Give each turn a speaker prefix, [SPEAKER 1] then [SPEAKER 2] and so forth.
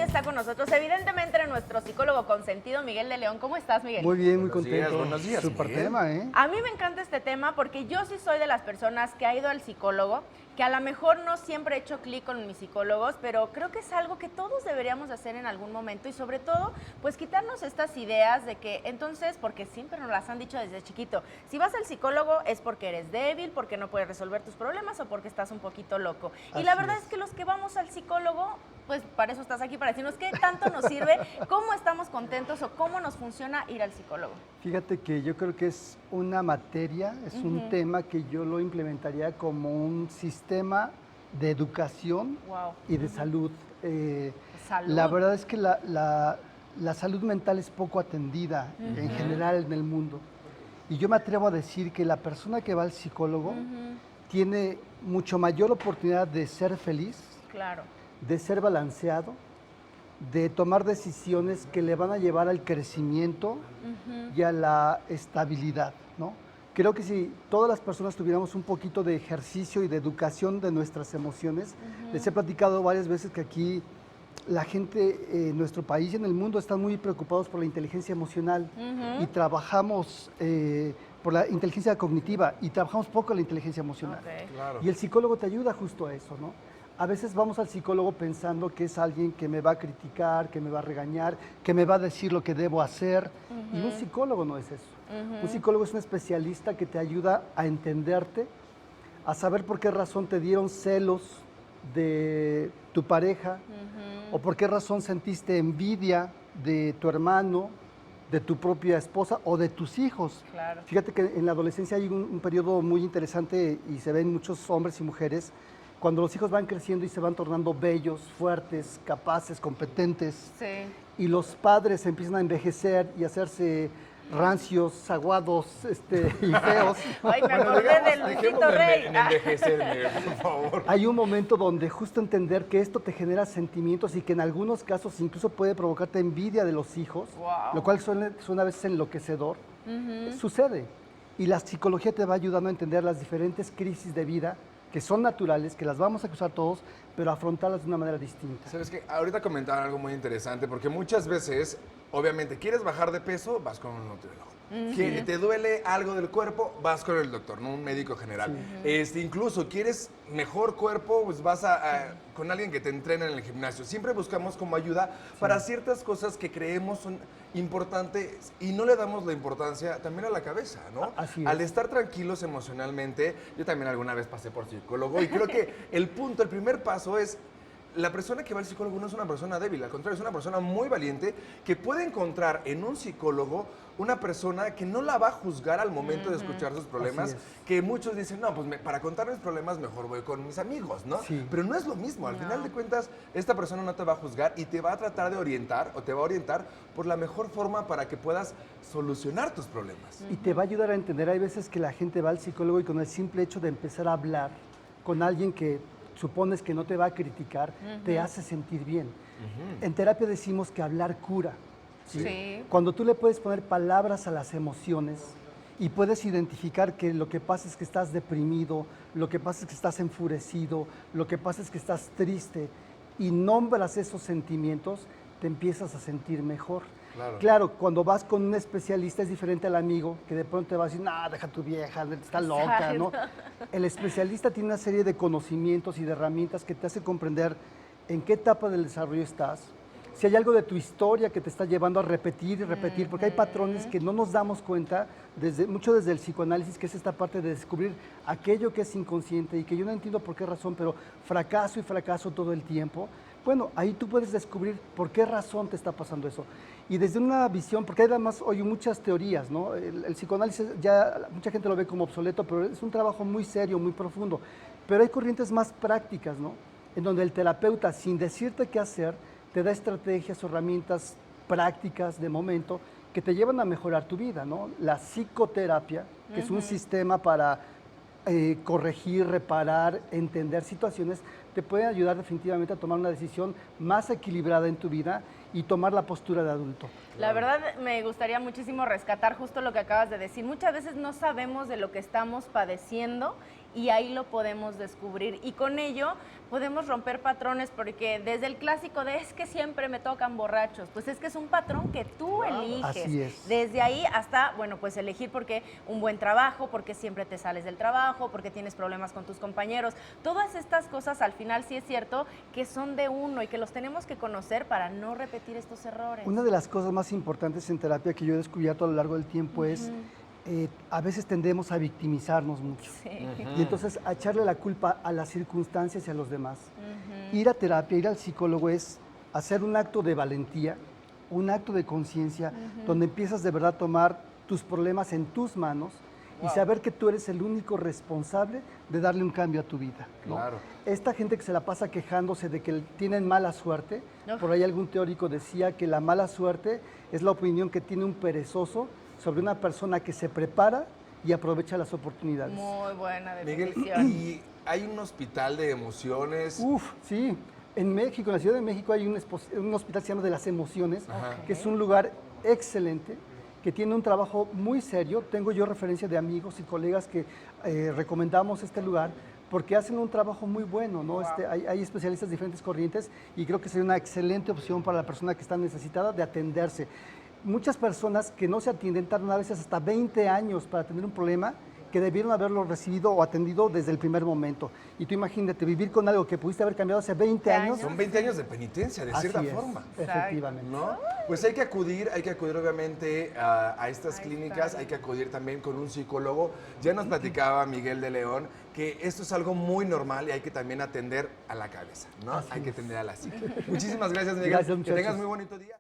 [SPEAKER 1] está con nosotros, evidentemente, nuestro psicólogo consentido, Miguel de León. ¿Cómo estás, Miguel?
[SPEAKER 2] Muy bien, muy contento.
[SPEAKER 3] Buenos días,
[SPEAKER 2] Súper
[SPEAKER 3] Miguel.
[SPEAKER 2] tema, ¿eh?
[SPEAKER 1] A mí me encanta este tema porque yo sí soy de las personas que ha ido al psicólogo, que a lo mejor no siempre he hecho clic con mis psicólogos, pero creo que es algo que todos deberíamos hacer en algún momento y sobre todo, pues quitarnos estas ideas de que entonces, porque siempre nos las han dicho desde chiquito, si vas al psicólogo es porque eres débil, porque no puedes resolver tus problemas o porque estás un poquito loco. Y la verdad es que los que vamos al psicólogo, pues para eso estás aquí, para decirnos qué tanto nos sirve, cómo estamos contentos o cómo nos funciona ir al psicólogo.
[SPEAKER 2] Fíjate que yo creo que es una materia, es un tema que yo lo implementaría como un sistema de educación y de salud.
[SPEAKER 1] ¿Salud?
[SPEAKER 2] La verdad es que la salud mental es poco atendida en general en el mundo. Y yo me atrevo a decir que la persona que va al psicólogo tiene mucho mayor oportunidad de ser feliz,
[SPEAKER 1] Claro.
[SPEAKER 2] de ser balanceado, de tomar decisiones que le van a llevar al crecimiento y a la estabilidad, ¿no? Creo que si todas las personas tuviéramos un poquito de ejercicio y de educación de nuestras emociones, les he platicado varias veces que aquí la gente en nuestro país y en el mundo están muy preocupados por la inteligencia emocional y trabajamos por la inteligencia cognitiva y trabajamos poco la inteligencia emocional.
[SPEAKER 1] Okay.
[SPEAKER 3] Claro.
[SPEAKER 2] Y el psicólogo te ayuda justo a eso, ¿no? A veces vamos al psicólogo pensando que es alguien que me va a criticar, que me va a regañar, que me va a decir lo que debo hacer. Y un psicólogo no es eso. Un psicólogo es un especialista que te ayuda a entenderte, a saber por qué razón te dieron celos de tu pareja o por qué razón sentiste envidia de tu hermano, de tu propia esposa o de tus hijos.
[SPEAKER 1] Claro.
[SPEAKER 2] Fíjate que en la adolescencia hay un periodo muy interesante y se ven muchos hombres y mujeres cuando los hijos van creciendo y se van tornando bellos, fuertes, capaces, competentes,
[SPEAKER 1] Sí.
[SPEAKER 2] y los padres empiezan a envejecer y a hacerse rancios, aguados y feos.
[SPEAKER 1] Ay, me acordé de Luisito Rey.
[SPEAKER 3] En envejecer, Miguel, por favor.
[SPEAKER 2] Hay un momento donde justo entender que esto te genera sentimientos y que en algunos casos incluso puede provocarte envidia de los hijos,
[SPEAKER 1] Wow.
[SPEAKER 2] lo cual suena a veces enloquecedor, sucede. Y la psicología te va ayudando a entender las diferentes crisis de vida que son naturales, que las vamos a cruzar todos, pero afrontarlas de una manera distinta.
[SPEAKER 3] Sabes que ahorita comentaban algo muy interesante, porque muchas veces, obviamente, quieres bajar de peso, vas con un nutriólogo. Que te duele algo del cuerpo, vas con el doctor, no un médico general. Incluso quieres mejor cuerpo, pues vas con alguien que te entrena en el gimnasio. Siempre buscamos como ayuda para ciertas cosas que creemos son importantes y no le damos la importancia también a la cabeza, ¿no?
[SPEAKER 2] Así es.
[SPEAKER 3] Al estar tranquilos emocionalmente, yo también alguna vez pasé por psicólogo y creo que el primer paso es la persona que va al psicólogo no es una persona débil, al contrario, es una persona muy valiente que puede encontrar en un psicólogo una persona que no la va a juzgar al momento de escuchar sus problemas,
[SPEAKER 2] Así es.
[SPEAKER 3] que muchos dicen, no, pues para contar mis problemas mejor voy con mis amigos, ¿no?
[SPEAKER 2] Sí.
[SPEAKER 3] Pero no es lo mismo, al final de cuentas, esta persona no te va a juzgar y te va a tratar de orientar o te va a orientar por la mejor forma para que puedas solucionar tus problemas.
[SPEAKER 2] Y te va a ayudar a entender, hay veces que la gente va al psicólogo y con el simple hecho de empezar a hablar con alguien que supones que no te va a criticar, te hace sentir bien. En terapia decimos que hablar cura. ¿sí?
[SPEAKER 1] Sí.
[SPEAKER 2] Cuando tú le puedes poner palabras a las emociones y puedes identificar que lo que pasa es que estás deprimido, lo que pasa es que estás enfurecido, lo que pasa es que estás triste y nombras esos sentimientos, te empiezas a sentir mejor. Claro, cuando vas con un especialista es diferente al amigo, que de pronto te va a decir, no, deja tu vieja, está loca, ¿no? El especialista tiene una serie de conocimientos y de herramientas que te hace comprender en qué etapa del desarrollo estás, si hay algo de tu historia que te está llevando a repetir y repetir, porque hay patrones que no nos damos cuenta, mucho desde el psicoanálisis, que es esta parte de descubrir aquello que es inconsciente y que yo no entiendo por qué razón, pero fracaso y fracaso todo el tiempo. Bueno, ahí tú puedes descubrir por qué razón te está pasando eso. Y desde una visión, porque hay además hoy muchas teorías, ¿no? El psicoanálisis ya mucha gente lo ve como obsoleto, pero es un trabajo muy serio, muy profundo. Pero hay corrientes más prácticas, ¿no? En donde el terapeuta, sin decirte qué hacer, te da estrategias o herramientas prácticas de momento que te llevan a mejorar tu vida, ¿no? La psicoterapia, que es un sistema para corregir, reparar, entender situaciones, te puede ayudar definitivamente a tomar una decisión más equilibrada en tu vida y tomar la postura de adulto.
[SPEAKER 1] La verdad me gustaría muchísimo rescatar justo lo que acabas de decir. Muchas veces no sabemos de lo que estamos padeciendo y ahí lo podemos descubrir. Y con ello podemos romper patrones, porque desde el clásico de es que siempre me tocan borrachos, pues es que es un patrón que tú eliges.
[SPEAKER 2] Así es.
[SPEAKER 1] Desde ahí hasta, bueno, pues elegir porque un buen trabajo, porque siempre te sales del trabajo, porque tienes problemas con tus compañeros. Todas estas cosas al final sí es cierto que son de uno y que los tenemos que conocer para no repetir estos errores.
[SPEAKER 2] Una de las cosas más importantes en terapia que yo he descubierto a lo largo del tiempo es a veces tendemos a victimizarnos mucho.
[SPEAKER 1] Sí.
[SPEAKER 2] Y entonces a echarle la culpa a las circunstancias y a los demás. Ir a terapia, ir al psicólogo es hacer un acto de valentía, un acto de conciencia, donde empiezas de verdad a tomar tus problemas en tus manos y saber que tú eres el único responsable de darle un cambio a tu vida, ¿no?
[SPEAKER 3] Claro.
[SPEAKER 2] Esta gente que se la pasa quejándose de que tienen mala suerte, por ahí algún teórico decía que la mala suerte es la opinión que tiene un perezoso sobre una persona que se prepara y aprovecha las oportunidades.
[SPEAKER 1] Muy buena
[SPEAKER 3] Miguel,
[SPEAKER 1] definición.
[SPEAKER 3] ¿y hay un hospital de emociones?
[SPEAKER 2] Uf, sí. En México, en la Ciudad de México, hay un hospital que se llama de las emociones, que es un lugar excelente, que tiene un trabajo muy serio. Tengo yo referencia de amigos y colegas que recomendamos este lugar porque hacen un trabajo muy bueno, ¿no? Hay especialistas de diferentes corrientes y creo que sería una excelente opción para la persona que está necesitada de atenderse. Muchas personas que no se atienden tardan a veces hasta 20 años para tener un problema que debieron haberlo recibido o atendido desde el primer momento. Y tú imagínate, vivir con algo que pudiste haber cambiado hace 20 años.
[SPEAKER 3] Son 20 años de penitencia, de cierta forma.
[SPEAKER 2] Efectivamente.
[SPEAKER 3] ¿No? Pues hay que acudir obviamente a estas clínicas, hay que acudir también con un psicólogo. Ya nos platicaba Miguel de León que esto es algo muy normal y hay que también atender a la cabeza, ¿no? Hay que atender a la psique. Muchísimas gracias, Miguel.
[SPEAKER 2] Gracias,
[SPEAKER 3] que
[SPEAKER 2] muchachos.
[SPEAKER 3] tengas muy bonito día.